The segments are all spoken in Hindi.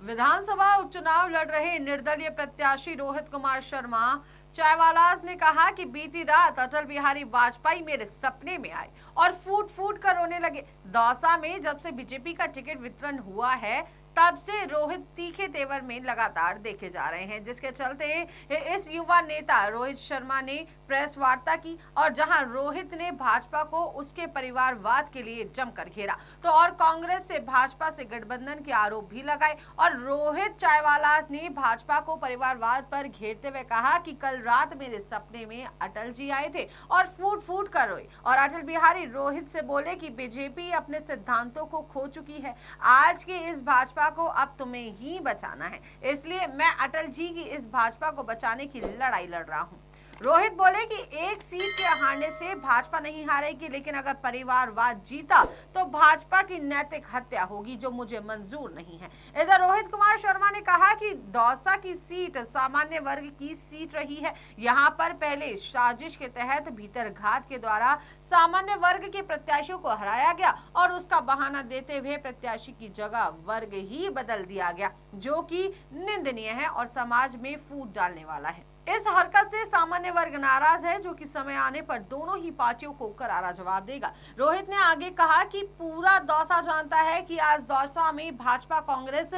विधानसभा उपचुनाव लड़ रहे निर्दलीय प्रत्याशी रोहित कुमार शर्मा चायवालास ने कहा कि बीती रात अटल बिहारी वाजपेयी मेरे सपने में आए और फूट फूट कर रोने लगे। दौसा में जब से बीजेपी का टिकट वितरण हुआ है तब से रोहित तीखे तेवर में लगातार देखे जा रहे हैं, जिसके चलते इस युवा नेता रोहित शर्मा ने प्रेस वार्ता की और जहां रोहित ने भाजपा को उसके परिवारवाद के लिए जमकर घेरा तो और कांग्रेस से भाजपा से गठबंधन के आरोप भी लगाए। और रोहित चायवालास ने भाजपा को परिवारवाद पर घेरते हुए कहा कि कल रात मेरे सपने में अटल जी आए थे और फूट फूट कर रोए और अटल बिहारी रोहित से बोले कि बीजेपी अपने सिद्धांतों को खो चुकी है, आज के इस भाजपा को अब तुम्हें ही बचाना है, इसलिए मैं अटल जी की इस भाजपा को बचाने की लड़ाई लड़ रहा हूं। रोहित बोले कि एक सीट के हारने से भाजपा नहीं हारेगी, लेकिन अगर परिवारवाद जीता तो भाजपा की नैतिक हत्या होगी, जो मुझे मंजूर नहीं है। इधर रोहित कुमार शर्मा ने कहा कि दौसा की सीट सामान्य वर्ग की सीट रही है। यहां पर पहले साजिश के तहत भीतरघात के द्वारा सामान्य वर्ग के प्रत्याशियों को हराया गया और उसका बहाना देते हुए प्रत्याशी की जगह वर्ग ही बदल दिया गया, जो कि निंदनीय है और समाज में फूट डालने वाला है। इस हरकत से सामान्य वर्ग नाराज है, जो कि समय आने पर दोनों ही पार्टियों को करारा जवाब देगा। रोहित ने आगे कहा कि पूरा दौसा जानता है कि आज दौसा में भाजपा कांग्रेस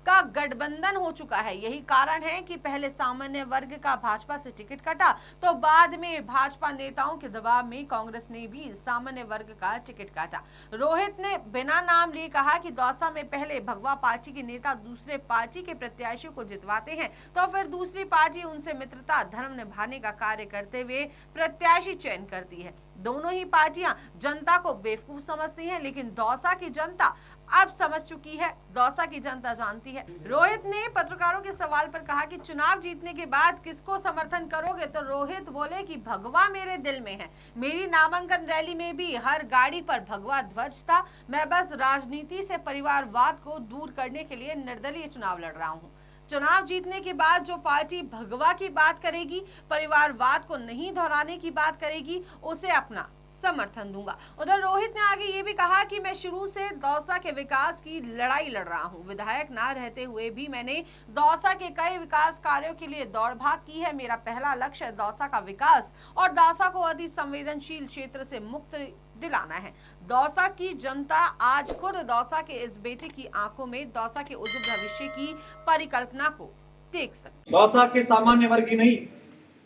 का गठबंधन हो चुका है। यही कारण है कि पहले सामान्य वर्ग का भाजपा से टिकट कटा तो बाद में भाजपा नेताओं के दबाव में कांग्रेस ने भी सामान्य वर्ग का टिकट काटा। रोहित ने बिना नाम लिए कहा कि दौसा में पहले भगवा पार्टी के नेता दूसरे पार्टी के प्रत्याशियों को जितवाते हैं तो फिर दूसरी पार्टी उनसे मित्रता धर्म निभाने का कार्य करते हुए प्रत्याशी चयन करती है। दोनों ही पार्टियां जनता को बेवकूफ समझती हैं, लेकिन दौसा की जनता अब समझ चुकी है, दौसा की जनता जानती है। रोहित ने पत्रकारों के सवाल पर कहा कि चुनाव जीतने के बाद किसको समर्थन करोगे, तो रोहित बोले कि भगवा मेरे दिल में है। मेरी नामांकन रैली में भी हर गाड़ी पर भगवा ध्वज था। मैं बस राजनीति से परिवारवाद को दूर करने के लिए निर्दलीय चुनाव लड़ रहा हूँ। चुनाव जीतने के बाद जो पार्टी भगवा की बात करेगी, परिवारवाद को नहीं दोहराने की बात करेगी, उसे अपना समर्थन दूंगा। उधर रोहित ने आगे ये भी कहा कि मैं शुरू से दौसा के विकास की लड़ाई लड़ रहा हूं। विधायक ना रहते हुए भी मैंने दौसा के कई विकास कार्यों के लिए दौड़ भाग की है। मेरा पहला लक्ष्य दौसा का विकास और दौसा को अति संवेदनशील क्षेत्र से मुक्त दिलाना है। दौसा की जनता आज खुद दौसा के इस बेटे की आंखों में दौसा के उज्जवल भविष्य की परिकल्पना को देख सकते। दौसा के सामान्य वर्ग ही नहीं,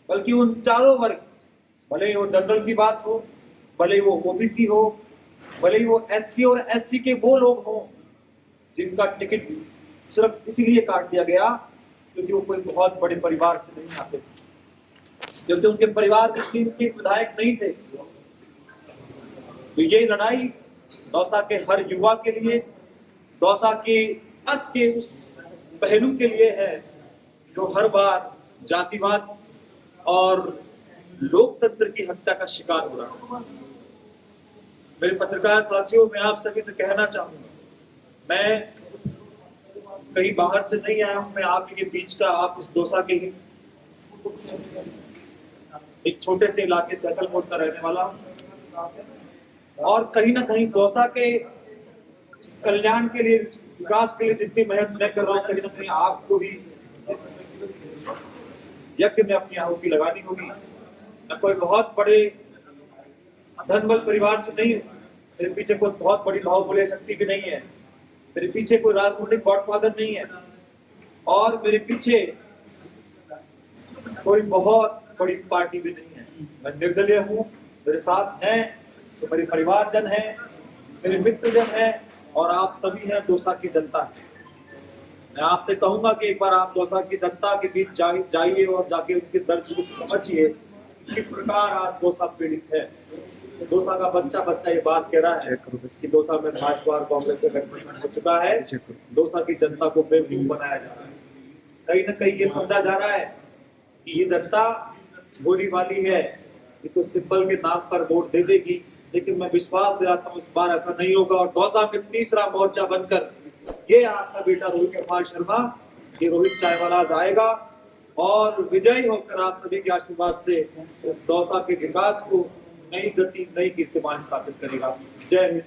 बल्कि उन चारों वर्ग, भले वो जनरल की बात हो, भले वो ओबीसी हो, भले वो एसटी और एससी के वो लोग हों जिनका टिकट सिर्फ इसीलिए काट दिया गया क्योंकि वो कोई बहुत बड़े परिवार से नहीं आते, क्योंकि उनके परिवार में के विधायक नहीं थे। तो ये लड़ाई दौसा के हर युवा के लिए, दौसा के अस के उस पहलू के लिए है जो हर बार जातिवाद और लोकतंत्र की हत्या का शिकार हो रहा है। मेरे पत्रकार साथियों, मैं आप सभी से कहना चाहूंगा, मैं कहीं बाहर से नहीं आया हूं, मैं आप ही के बीच का, आप इस दौसा के ही एक छोटे से इलाके से अकलकोट का रहने वाला हूं और कहीं ना कहीं दौसा के कल्याण के लिए, विकास के लिए जितनी मेहनत मैं कर रहा हूं, कहीं ना कहीं आपको भी इस यज्ञ में अपनी आहुति लगानी होगी। मैं कोई बहुत बड़े धनबल परिवार से नहीं हूं, मेरे पीछे कोई बहुत बड़ी बाहुबली शक्ति भी नहीं है, मेरे पीछे कोई राजनीतिक गॉडफादर नहीं है और मेरे पीछे कोई बहुत बड़ी पार्टी भी नहीं है। मैं निर्दलीय हूं, मेरे साथ हैं तो मेरे परिवारजन हैं, मेरे मित्रजन हैं और आप सभी हैं, दौसा की जनता है। मैं आपसे कहूंगा कि एक बार आप दौसा की जनता के बीच जाइए और जाके उनके दर्द को समझिए किस प्रकार आज दौसा पीड़ित है। दौसा का बच्चा ये बात कह रहा है कि दौसा में भाजपा और कांग्रेस का गठबंधन हो चुका है, दौसा की जनता को बेवकूफ बनाया जा रहा है। कहीं ना कहीं ये समझा जा रहा है कि ये जनता भोली वाली है, ये तो सिंबल के नाम पर वोट दे देगी, लेकिन मैं विश्वास दिलाता हूँ इस बार ऐसा नहीं होगा और दौसा में तीसरा मोर्चा बनकर ये आपका बेटा रोहित कुमार शर्मा, ये रोहित चायवालास आएगा और विजयी होकर आप सभी के आशीर्वाद से इस दौसा के विकास को नई गति, नई कीर्तिमान स्थापित करेगा। जय हिंद।